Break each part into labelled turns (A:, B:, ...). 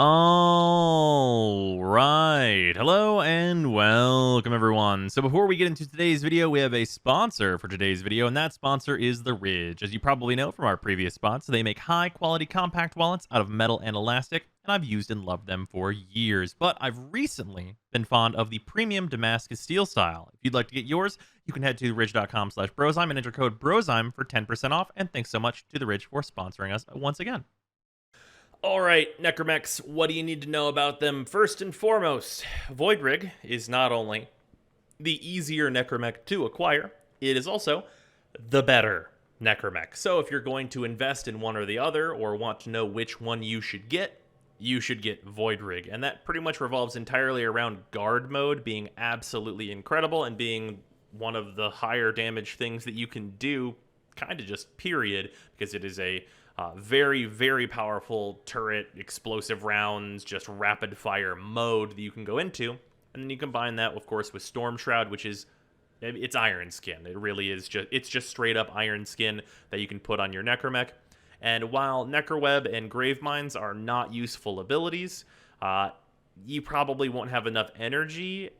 A: All right. Hello and welcome, everyone. So before we get into today's video, we have a sponsor for today's video, and that sponsor is The Ridge. As you probably know from our previous spots, they make high-quality compact wallets out of metal and elastic, and I've used and loved them for years. But I've recently been fond of the premium Damascus steel style. If you'd like to get yours, you can head to ridge.com/Brozime and enter code Brozime for 10% off. And thanks so much to The Ridge for sponsoring us once again. All right, Necromex, what do you need to know about them? First and foremost, Void Rig is not only the easier Necromech to acquire, it is also the better Necromech. So if you're going to invest in one or the other, or want to know which one you should get Void Rig. And that pretty much revolves entirely around guard mode being absolutely incredible and being one of the higher damage things that you can do, kind of just period, because it is a very, very powerful turret, explosive rounds, just rapid fire mode that you can go into. And then you combine that, of course, with Storm Shroud, which is, it's Iron Skin. It really is it's just straight up Iron Skin that you can put on your Necromech. And while Necroweb and Gravemines are not useful abilities, you probably won't have enough energy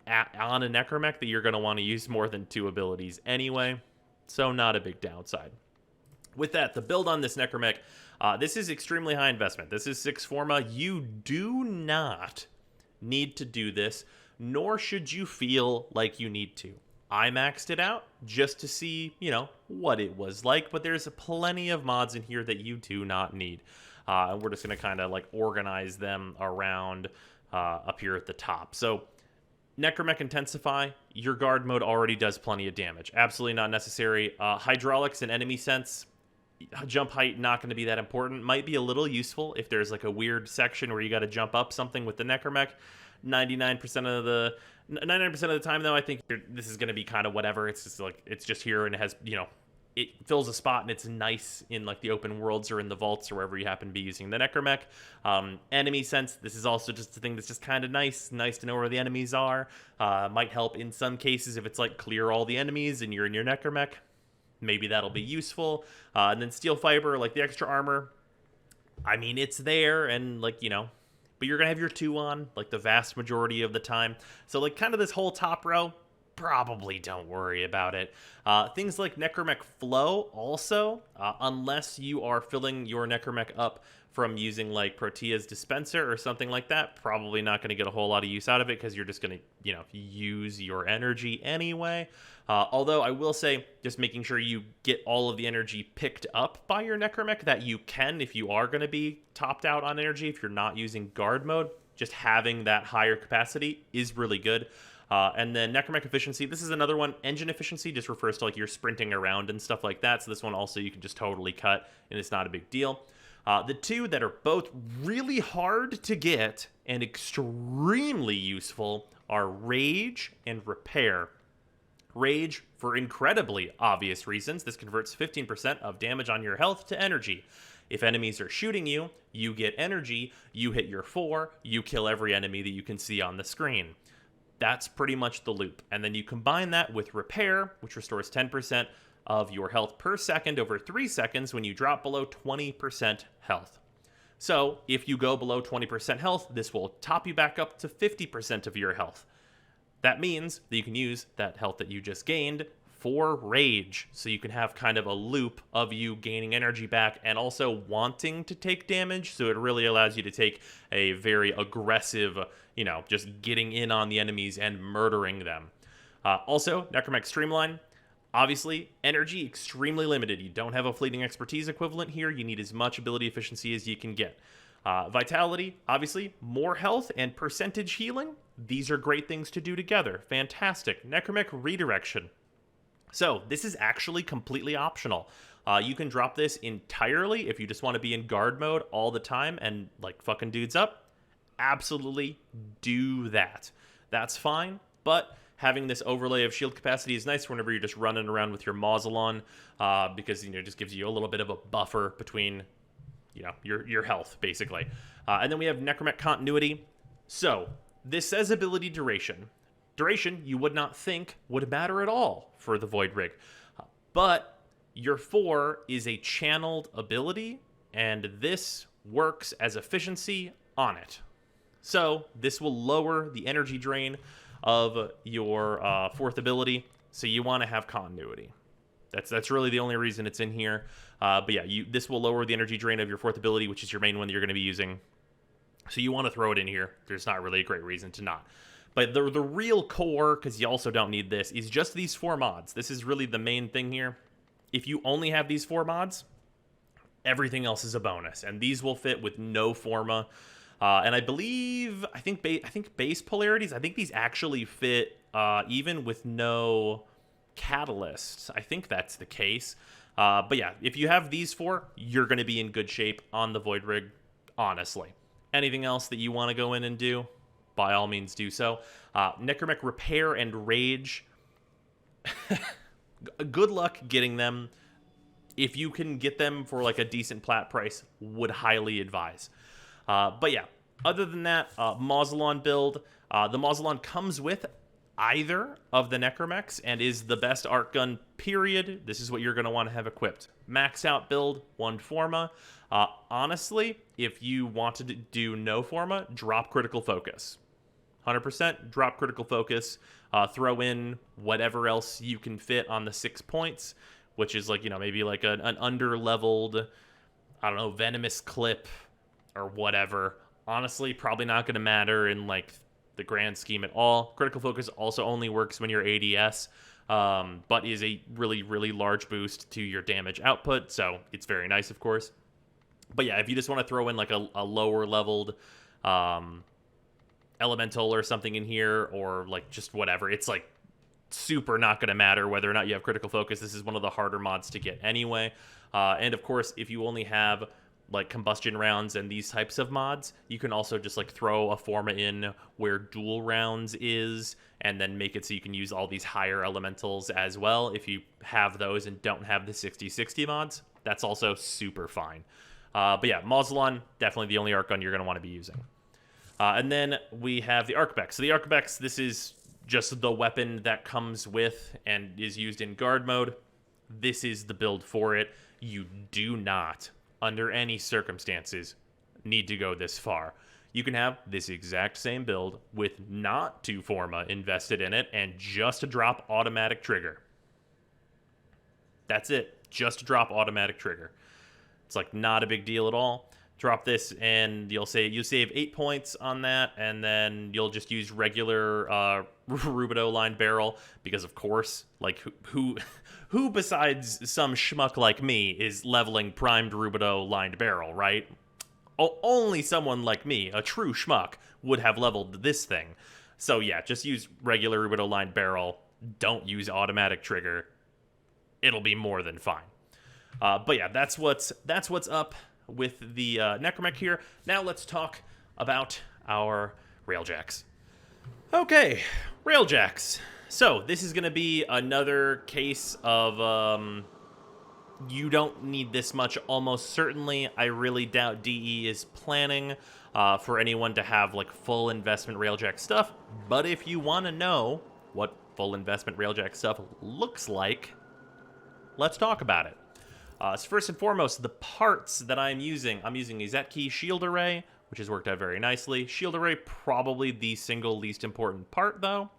A: on a Necromech that you're going to want to use more than 2 abilities anyway. So not a big downside. With that, the build on this Necromech, this is extremely high investment. This is 6 Forma. You do not need to do this, nor should you feel like you need to. I maxed it out just to see, what it was like, but there's plenty of mods in here that you do not need. And we're just going to kind of organize them around up here at the top. So Necromech Intensify, your guard mode already does plenty of damage. Absolutely not necessary. Hydraulics and enemy sense, jump height not going to be that important. Might be a little useful if there's a weird section where you got to jump up something with the Necromech. 99% of the time, though, I think this is going to be kind of whatever. It's just it's just here, and it has, it fills a spot, and it's nice in the open worlds or in the vaults or wherever you happen to be using the Necromech. Enemy sense, this is also just a thing that's just kind of nice to know where the enemies are. Might help in some cases if it's clear all the enemies and you're in your Necromech. Maybe that'll be useful. And then steel fiber, the extra armor, I mean, it's there, and but you're gonna have your 2 on the vast majority of the time. So kind of this whole top row, probably don't worry about it. Things like Necromech Flow also, unless you are filling your Necromech up from using Protea's Dispenser or something like that, probably not going to get a whole lot of use out of it because you're just going to, use your energy anyway. Although I will say, just making sure you get all of the energy picked up by your Necromech that you can if you are going to be topped out on energy, if you're not using guard mode, just having that higher capacity is really good. And then Necromac Efficiency, this is another one. Engine Efficiency just refers to your sprinting around and stuff like that. So this one also you can just totally cut, and it's not a big deal. The 2 that are both really hard to get and extremely useful are Rage and Repair. Rage, for incredibly obvious reasons, this converts 15% of damage on your health to energy. If enemies are shooting you, you get energy, you hit your 4, you kill every enemy that you can see on the screen. That's pretty much the loop. And then you combine that with Repair, which restores 10% of your health per second over 3 seconds when you drop below 20% health. So if you go below 20% health, this will top you back up to 50% of your health. That means that you can use that health that you just gained for Rage, so you can have kind of a loop of you gaining energy back and also wanting to take damage, so it really allows you to take a very aggressive, just getting in on the enemies and murdering them. Also, Necromax Streamline, obviously, energy extremely limited. You don't have a fleeting expertise equivalent here. You need as much ability efficiency as you can get. Vitality, obviously, more health and percentage healing. These are great things to do together. Fantastic. Necromac Redirection. So this is actually completely optional. You can drop this entirely if you just want to be in guard mode all the time and fucking dudes up. Absolutely do that. That's fine, but having this overlay of shield capacity is nice whenever you're just running around with your muzzle on, because it just gives you a little bit of a buffer between your health, basically. And then we have Necromet Continuity. So this says ability duration. Duration you would not think would matter at all for the Void Rig, but your 4 is a channeled ability, and this works as efficiency
B: on it. So this will lower the energy drain of your fourth ability, so you want to have continuity. That's really the only reason it's in here. But yeah, this will lower the energy drain of your fourth ability, which is your main one that you're going to be using. So you want to throw it in here. There's not really a great reason to not. But the real core, because you also don't need this, is just these 4 mods. This is really the main thing here. If you only have these 4 mods, everything else is a bonus. And these will fit with no Forma. And I think base polarities, I think these actually fit even with no catalyst. I think that's the case. But yeah, if you have these 4, you're going to be in good shape on the Void Rig, honestly. Anything else that you want to go in and do, by all means do so. Necromac Repair and Rage. Good luck getting them. If you can get them for like a decent plat price, would highly advise. But yeah, other than that, Mausolon build. The Mausolon comes with either of the Necromex and is the best art gun, period. This is what you're going to want to have equipped. Max out build, 1 Forma. Honestly, if you wanted to do no Forma, drop Critical Focus. 100% drop Critical Focus. Throw in whatever else you can fit on the 6 points, which is like, maybe like an under-leveled, I don't know, Venomous Clip or whatever. Honestly, probably not going to matter in like the grand scheme at all. Critical Focus also only works when you're ADS, but is a really, really large boost to your damage output, so it's very nice, of course. But yeah, if you just want to throw in like a lower leveled elemental or something in here, or like just whatever, it's like super not going to matter whether or not you have Critical Focus. This is one of the harder mods to get anyway. And of course, if you only have like combustion rounds and these types of mods, you can also just like throw a Forma in where dual rounds is, and then make it so you can use all these higher elementals as well. If you have those and don't have the 60/60 mods, that's also super fine. But yeah, Mausolon, definitely the only art gun you're going to want to be using. And then we have the Archibex. So the Archibex, this is just the weapon that comes with and is used in guard mode. This is the build for it. You do not, under any circumstances, need to go this far. You can have this exact same build with not 2 Forma invested in it and just a drop automatic trigger. That's it. Just a drop automatic trigger. It's like not a big deal at all. Drop this and you save 8 points on that, and then you'll just use regular Rubido lined barrel, because of course, like who besides some schmuck like me is leveling primed Rubido lined barrel, right? Only someone like me, a true schmuck, would have leveled this thing. So yeah, just use regular Rubido lined barrel. Don't use automatic trigger. It'll be more than fine. But yeah, that's what's up with the Necromech here. Now let's talk about our Railjacks. Okay, Railjacks. So this is going to be another case of you don't need this much, almost certainly. I really doubt DE is planning for anyone to have like full investment Railjack stuff, but if you want to know what full investment Railjack stuff looks like, let's talk about it. So first and foremost, the parts that I'm using a Zetkey Shield Array, which has worked out very nicely. Shield Array, probably the single least important part, though.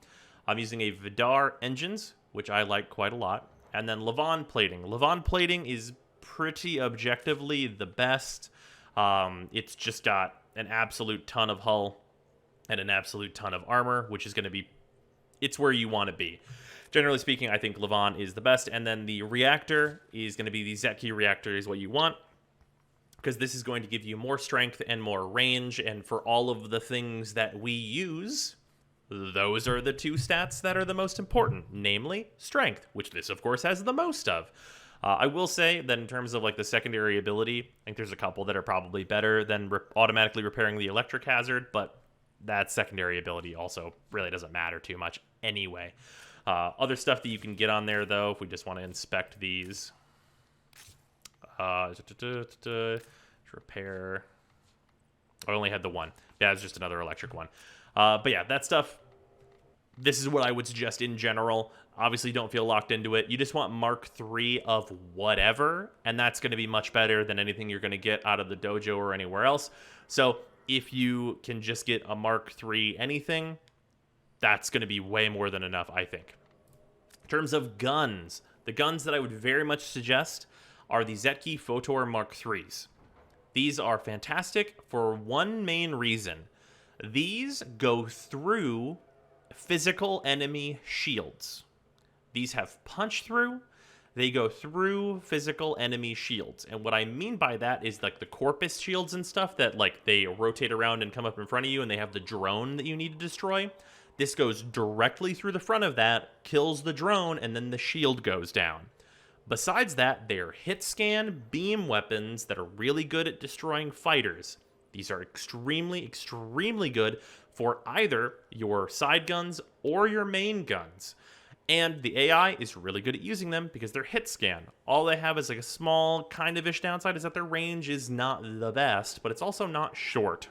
B: I'm using a Vidar Engines, which I like quite a lot. And then Levon Plating. Levon Plating is pretty objectively the best. It's just got an absolute ton of hull and an absolute ton of armor, which is going to be... it's where you want to be. Generally speaking, I think Levon is the best, and then the reactor is going to be the Zetkey reactor is what you want, because this is going to give you more strength and more range, and for all of the things that we use, those are the 2 stats that are the most important, namely strength, which this, of course, has the most of. I will say that in terms of like the secondary ability, I think there's a couple that are probably better than automatically repairing the electric hazard, but that secondary ability also really doesn't matter too much anyway. Other stuff that you can get on there, though, if we just want to inspect these. Repair. I only had the one. Yeah, it's just another electric one. But yeah, that stuff, this is what I would suggest in general. Obviously, don't feel locked into it. You just want Mark III of whatever, and that's going to be much better than anything you're going to get out of the dojo or anywhere else. So if you can just get a Mark III anything, that's going to be way more than enough, I think. In terms of guns, the guns that I would very much suggest are the Zetki Photor Mark IIIs. These are fantastic for one main reason. These go through physical enemy shields. These have punch through. They go through physical enemy shields. And what I mean by that is like the Corpus shields and stuff that like they rotate around and come up in front of you and they have the drone that you need to destroy. This goes directly through the front of that, kills the drone, and then the shield goes down. Besides that, they are hit scan beam weapons that are really good at destroying fighters. These are extremely, extremely good for either your side guns or your main guns. And the AI is really good at using them because they're hit scan. All they have is like a small kind of ish downside is that their range is not the best, but it's also not short.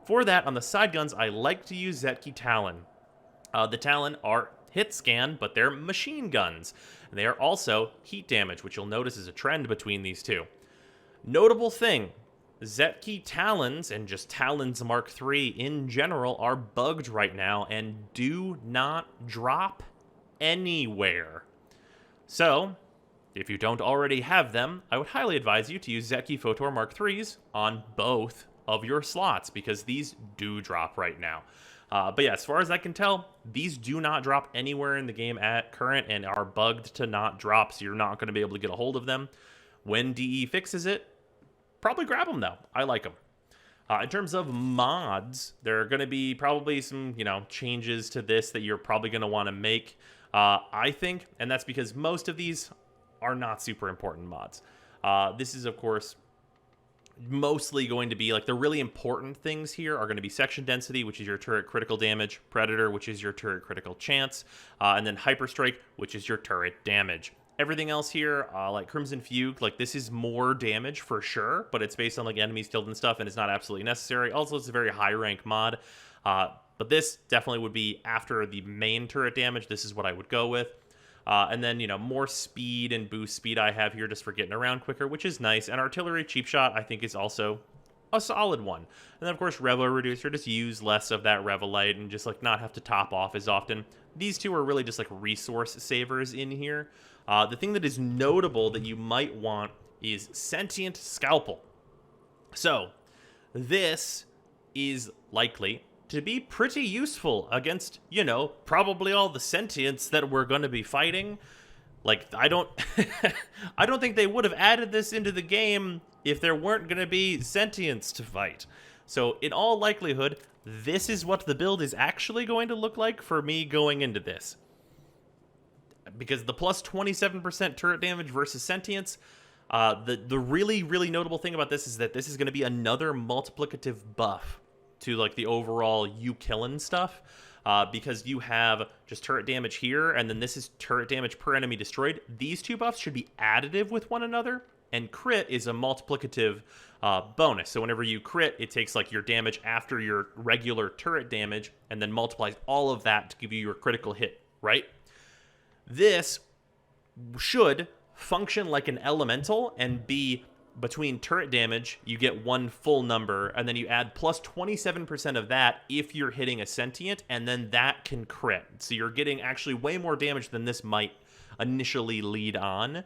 B: For that, on the side guns, I like to use Zetki Talon. The Talon are hit scan, but they're machine guns. And they are also heat damage, which you'll notice is a trend between these two. Notable thing, Zetki Talons, and just Talons Mark III in general, are bugged right now and do not drop anywhere. So, if you don't already have them, I would highly advise you to use Zetki Photor Mark IIIs on both of your slots, because these do drop right now. But yeah, as far as I can tell, these do not drop anywhere in the game at current and are bugged to not drop, so you're not going to be able to get a hold of them. When DE fixes it, probably grab them though. I like them. In terms of mods, there are going to be probably some, changes to this that you're probably going to want to make, I think, and that's because most of these are not super important mods. This is, of course, mostly going to be like the really important things here are going to be section density, which is your turret critical damage, predator, which is your turret critical chance, and then hyperstrike, which is your turret damage. Everything else here, like Crimson Fugue, like this is more damage for sure, but it's based on like enemies killed and stuff, and it's not absolutely necessary. Also, it's a very high rank mod, but this definitely would be after the main turret damage. This is what I would go with. And then, more speed and boost speed I have here just for getting around quicker, which is nice. And artillery cheap shot, I think, is also a solid one. And then, of course, Revel Reducer, just use less of that Revelite and just, like, not have to top off as often. These two are really just, like, resource savers in here. The thing that is notable that you might want is Sentient Scalpel. So, this is likely to be pretty useful against, probably all the sentients that we're going to be fighting. Like, I don't I don't think they would have added this into the game if there weren't going to be sentients to fight. So, in all likelihood, this is what the build is actually going to look like for me going into this. Because the plus 27% turret damage versus sentients, the really, really notable thing about this is that this is going to be another multiplicative buff to like the overall you killing stuff, because you have just turret damage here, and then this is turret damage per enemy destroyed. These two buffs should be additive with one another, and crit is a multiplicative bonus. So whenever you crit, it takes like your damage after your regular turret damage and then multiplies all of that to give you your critical hit, right? This should function like an elemental and be between turret damage, you get one full number, and then you add plus 27% of that if you're hitting a sentient, and then that can crit. So you're getting actually way more damage than this might initially lead on,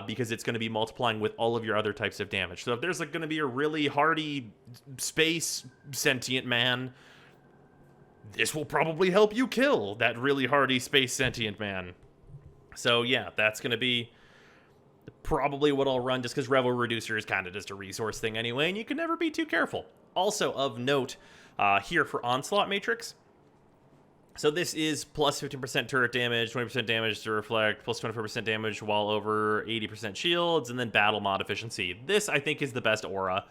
B: because it's going to be multiplying with all of your other types of damage. So if there's like going to be a really hardy space sentient man, this will probably help you kill that really hardy space sentient man. So yeah, that's going to be probably what I'll run, just because Revel Reducer is kind of just a resource thing anyway, and you can never be too careful. Also of note, here for Onslaught Matrix, so this is plus 15% turret damage, 20% damage to reflect, plus 24% damage while over 80% shields, and then battle mod efficiency. This, I think, is the best aura.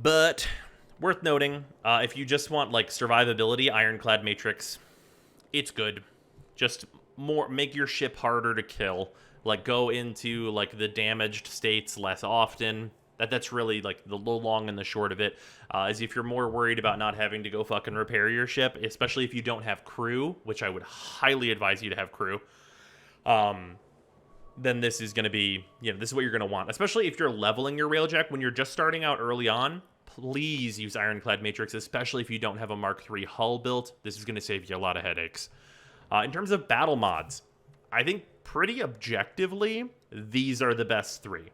B: But worth noting, if you just want like survivability, Ironclad Matrix, it's good. Just make your ship harder to kill. Like, go into, like, the damaged states less often. That's really, like, the long and the short of it. Is if you're more worried about not having to go fucking repair your ship, especially if you don't have crew, which I would highly advise you to have crew, then this is going to be, this is what you're going to want. Especially if you're leveling your Railjack when you're just starting out early on. please use Ironclad Matrix, especially if you don't have a Mark III hull built. This is going to save you a lot of headaches. In terms of battle mods, I think pretty objectively, these are the best 3.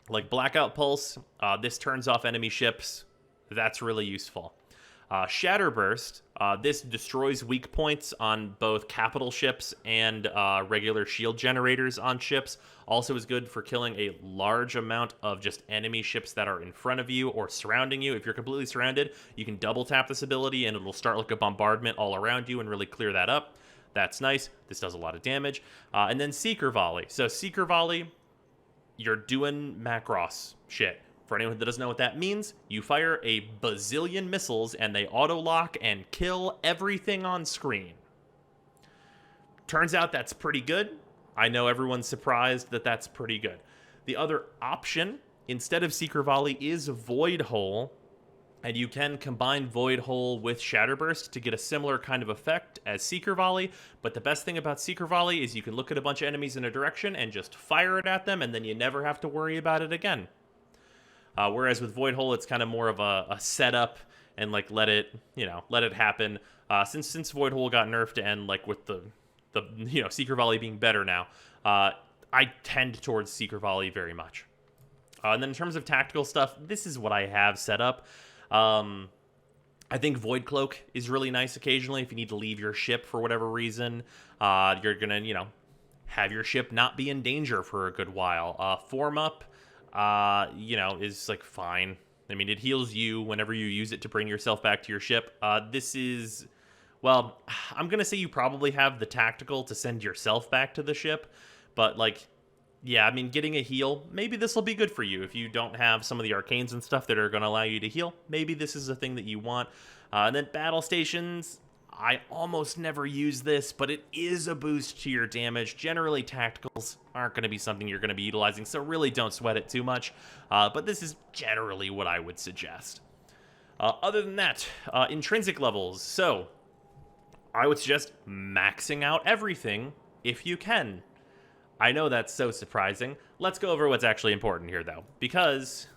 B: Like Blackout Pulse, this turns off enemy ships. That's really useful. Shatter Burst, this destroys weak points on both capital ships and regular shield generators on ships. Also is good for killing a large amount of just enemy ships that are in front of you or surrounding you. If you're completely surrounded, you can double tap this ability and it'll start like a bombardment all around you and really clear that up. That's nice. This does a lot of damage. And then Seeker Volley. So Seeker Volley, you're doing Macross shit. For anyone that doesn't know what that means, you fire a bazillion missiles and they auto-lock and kill everything on screen. Turns out that's pretty good. I know everyone's surprised that that's pretty good. The other option, instead of Seeker Volley, is Void Hole. And you can combine Void Hole with Shatter Burst to get a similar kind of effect as Seeker Volley. But the best thing about Seeker Volley is you can look at a bunch of enemies in a direction and just fire it at them, and then you never have to worry about it again. Whereas with Void Hole, it's kind of more of a setup and like let it happen. Since Void Hole got nerfed and like with the Seeker Volley being better now, I tend towards Seeker Volley very much. And then in terms of tactical stuff, this is what I have set up. I think Void Cloak is really nice occasionally if you need to leave your ship for whatever reason. You're gonna have your ship not be in danger for a good while. Form Up. Is like fine. I mean, it heals you whenever you use it to bring yourself back to your ship. This is, well, I'm going to say you probably have the tactical to send yourself back to the ship, but like, yeah, I mean, getting a heal, maybe this will be good for you. If you don't have some of the arcanes and stuff that are going to allow you to heal, maybe this is a thing that you want. And then battle stations, I almost never use this, but it is a boost to your damage. Generally, tacticals aren't going to be something you're going to be utilizing, so really don't sweat it too much. But this is generally what I would suggest. Other than that, intrinsic levels. So, I would suggest maxing out everything if you can. I know that's so surprising. Let's go over what's actually important here, though, because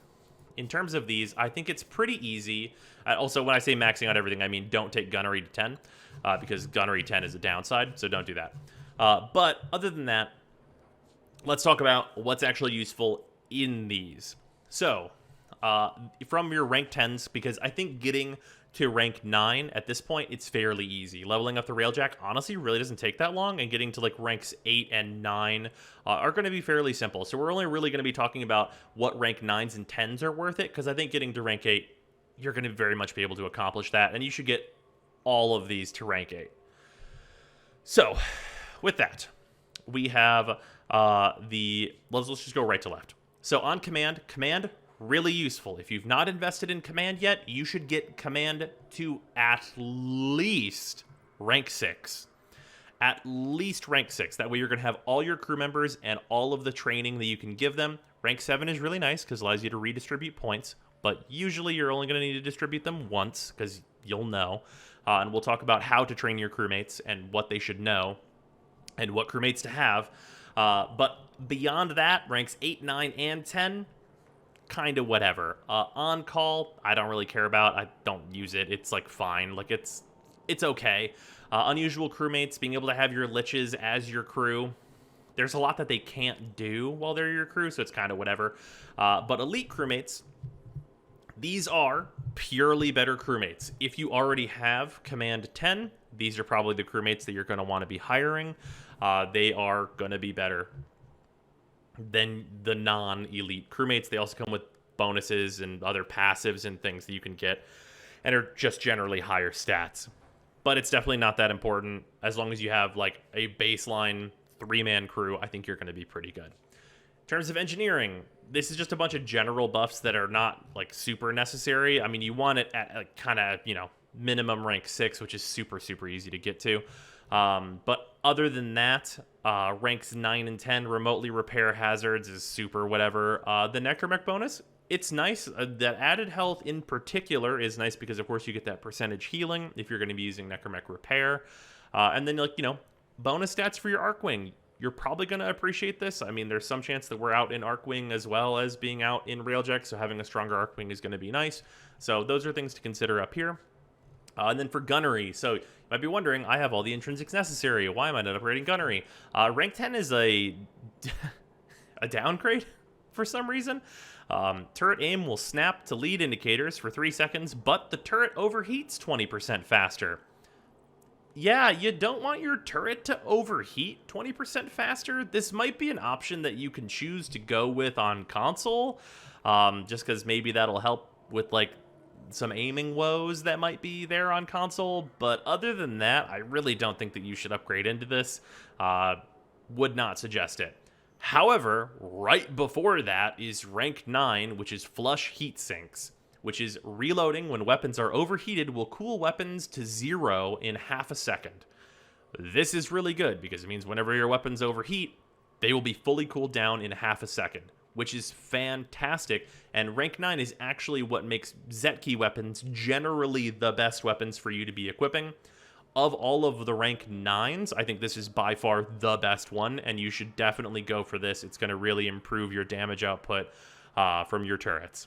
B: in terms of these, I think it's pretty easy. Also, when I say maxing out everything, I mean don't take Gunnery to 10, because Gunnery 10 is a downside, so don't do that. But other than that, let's talk about what's actually useful in these. So, from your rank 10s, because I think getting to rank 9 at this point, it's fairly easy. Leveling up the Railjack, honestly, really doesn't take that long, and getting to like ranks 8 and 9 are going to be fairly simple. So we're only really going to be talking about what rank 9s and 10s are worth it, because I think getting to rank 8, you're going to very much be able to accomplish that, and you should get all of these to rank 8. So, with that, we have let's just go right to left. So on command, really useful. If you've not invested in command yet, you should get command to at least rank 6. At least rank 6. That way you're going to have all your crew members and all of the training that you can give them. Rank 7 is really nice because it allows you to redistribute points, but usually you're only going to need to distribute them once because you'll know. And we'll talk about how to train your crewmates and what they should know and what crewmates to have. But beyond that, ranks 8, 9, and 10, kind of whatever. On call, I don't really care about. I don't use it. It's like fine. Like it's okay. Unusual crewmates, being able to have your liches as your crew. There's a lot that they can't do while they're your crew, so it's kind of whatever. But elite crewmates, these are purely better crewmates. If you already have command 10, these are probably the crewmates that you're going to want to be hiring. They are going to be better than the non-elite crewmates. They also come with bonuses and other passives and things that you can get, and are just generally higher stats. But it's definitely not that important. As long as you have like a baseline 3-man crew, I think you're going to be pretty good. In terms of engineering, this is just a bunch of general buffs that are not like super necessary. I mean, you want it at like, kind of, minimum rank 6, which is super, super easy to get to. But other than that, ranks 9 and 10, remotely repair hazards is super whatever. The Necromac bonus, it's nice. That added health in particular is nice because, of course, you get that percentage healing if you're going to be using Necromac repair. And then, bonus stats for your Arcwing. you're probably going to appreciate this. I mean, there's some chance that we're out in Archwing as well as being out in Railjack, so having a stronger Archwing is going to be nice. So those are things to consider up here. And then for Gunnery, so you might be wondering, I have all the intrinsics necessary. Why am I not upgrading Gunnery? Rank 10 is a downgrade for some reason. Turret aim will snap to lead indicators for 3 seconds, but the turret overheats 20% faster. Yeah, you don't want your turret to overheat 20% faster. This might be an option that you can choose to go with on console, just because maybe that'll help with, like, some aiming woes that might be there on console. But other than that, I really don't think that you should upgrade into this. Would not suggest it. However, right before that is rank 9, which is flush heat sinks, which is reloading when weapons are overheated will cool weapons to 0 in half a second. This is really good because it means whenever your weapons overheat, they will be fully cooled down in half a second, which is fantastic. And rank 9 is actually what makes Zetki weapons generally the best weapons for you to be equipping. Of all of the rank 9s, I think this is by far the best one, and you should definitely go for this. It's going to really improve your damage output from your turrets.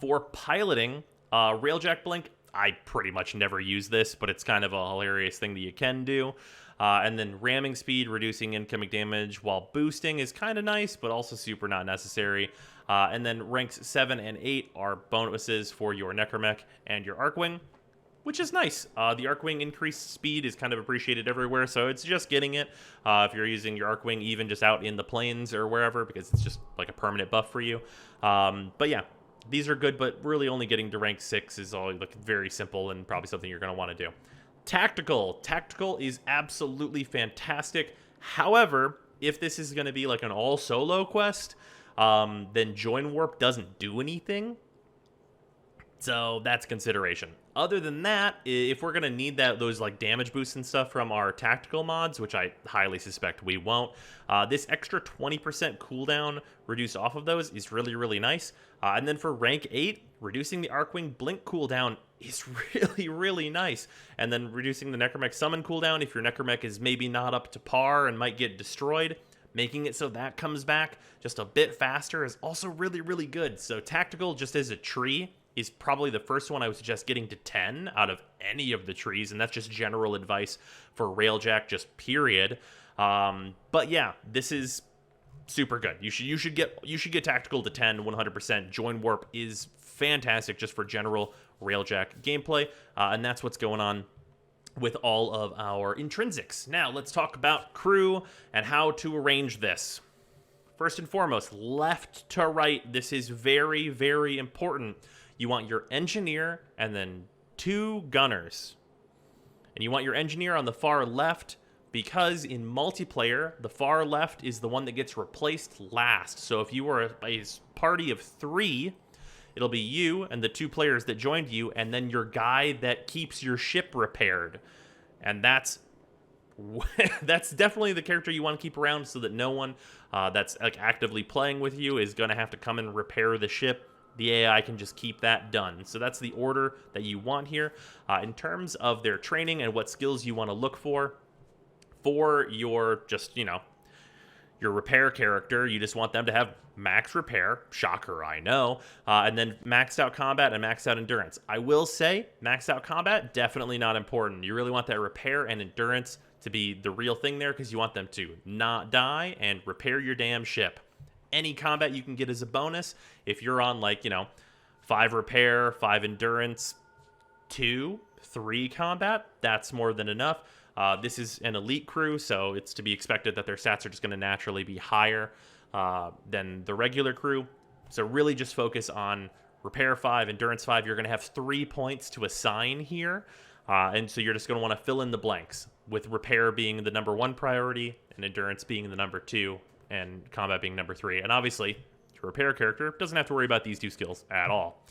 B: For piloting, Railjack Blink, I pretty much never use this, but it's kind of a hilarious thing that you can do. And then ramming speed, reducing incoming damage while boosting is kind of nice, but also super not necessary. And then ranks 7 and 8 are bonuses for your Necromac and your Archwing, which is nice. The Archwing increased speed is kind of appreciated everywhere, so it's just getting it if you're using your Archwing even just out in the plains or wherever, because it's just like a permanent buff for you. But yeah, these are good, but really only getting to rank 6 is all like very simple and probably something you're going to want to do. Tactical. Tactical is absolutely fantastic. However, if this is going to be like an all-solo quest, then Join Warp doesn't do anything. So that's consideration. Other than that, if we're going to need those like damage boosts and stuff from our tactical mods, which I highly suspect we won't, this extra 20% cooldown reduced off of those is really, really nice. And then for rank 8, reducing the Archwing Blink cooldown is really, really nice. And then reducing the Necromac Summon cooldown if your Necromac is maybe not up to par and might get destroyed, making it so that comes back just a bit faster is also really, really good. So tactical, just as a tree, is probably the first one I would suggest getting to 10 out of any of the trees, and that's just general advice for Railjack, just period. But yeah, this is super good. You should get tactical to 10 100%. Join Warp is fantastic just for general Railjack gameplay, and that's what's going on with all of our intrinsics. Now let's talk about crew and how to arrange this. First and foremost, left to right. This is very, very important. You want your engineer and then 2 gunners. And you want your engineer on the far left because in multiplayer, the far left is the one that gets replaced last. So if you were a party of 3, it'll be you and the 2 players that joined you, and then your guy that keeps your ship repaired. And that's definitely the character you want to keep around so that no one that's like actively playing with you is going to have to come and repair the ship. The AI can just keep that done. So that's the order that you want here. In terms of their training and what skills you want to look for your just, your repair character, you just want them to have max repair. Shocker, I know. And then maxed out combat and maxed out endurance. I will say maxed out combat, definitely not important. You really want that repair and endurance to be the real thing there because you want them to not die and repair your damn ship. Any combat you can get as a bonus. If you're on 5 repair, 5 endurance, 2, 3 combat, that's more than enough. This is an elite crew, so it's to be expected that their stats are just going to naturally be higher than the regular crew. So really just focus on repair 5, endurance 5. You're going to have 3 points to assign here. And so you're just going to want to fill in the blanks, with repair being the number 1 priority and endurance being the number 2. And combat being number 3. And obviously, your repair character doesn't have to worry about these 2 skills at all.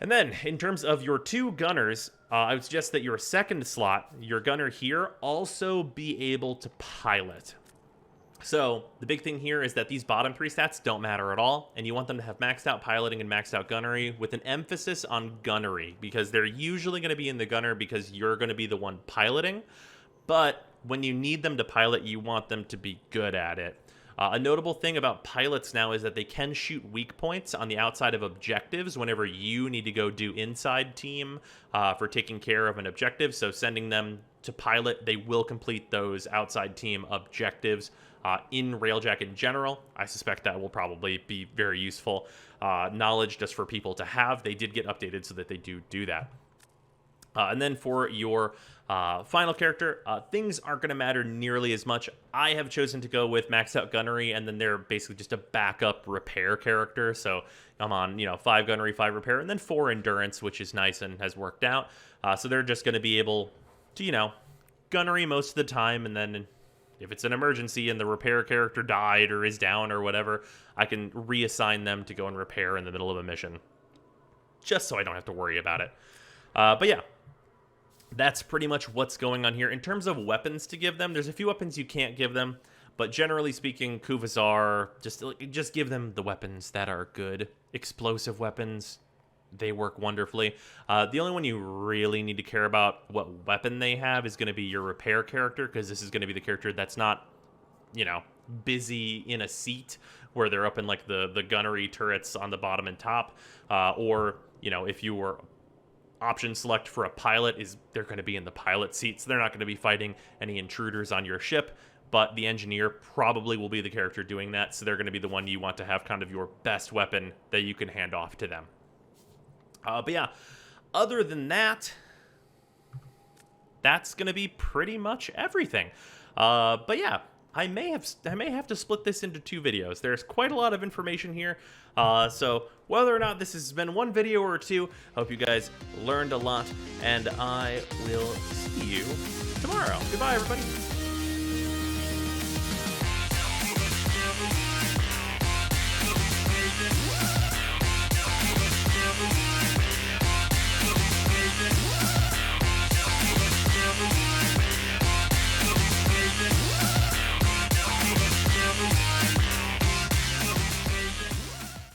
B: And then, in terms of your 2 gunners, I would suggest that your second slot, your gunner here, also be able to pilot. So, the big thing here is that these bottom 3 stats don't matter at all, and you want them to have maxed out piloting and maxed out gunnery, with an emphasis on gunnery, because they're usually going to be in the gunner because you're going to be the one piloting, but when you need them to pilot, you want them to be good at it. A notable thing about pilots now is that they can shoot weak points on the outside of objectives whenever you need to go do inside team for taking care of an objective. So sending them to pilot, they will complete those outside team objectives. In Railjack in general, I suspect that will probably be very useful knowledge just for people to have. They did get updated so that they do that. And then for your final character, things aren't going to matter nearly as much. I have chosen to go with maxed out Gunnery, and then they're basically just a backup repair character. So I'm on, 5 Gunnery, 5 repair, and then 4 endurance, which is nice and has worked out. So they're just going to be able to, Gunnery most of the time, and then if it's an emergency and the repair character died or is down or whatever, I can reassign them to go and repair in the middle of a mission, just so I don't have to worry about it. But yeah, that's pretty much what's going on here. In terms of weapons to give them, there's a few weapons you can't give them, but generally speaking, Kuvazar, just give them the weapons that are good. Explosive weapons, they work wonderfully. The only one you really need to care about what weapon they have is going to be your repair character, because this is going to be the character that's not, busy in a seat where they're up in like the gunnery turrets on the bottom and top, or, if you were option select for a pilot, they're going to be in the pilot seat, so they're not going to be fighting any intruders on your ship, but the engineer probably will be the character doing that, so they're going to be the one you want to have kind of your best weapon that you can hand off to them. But yeah, other than that, that's going to be pretty much everything. But yeah, I may have to split this into 2 videos. There's quite a lot of information here. So whether or not this has been 1 video or 2, I hope you guys learned a lot, and I will see you tomorrow. Goodbye, everybody.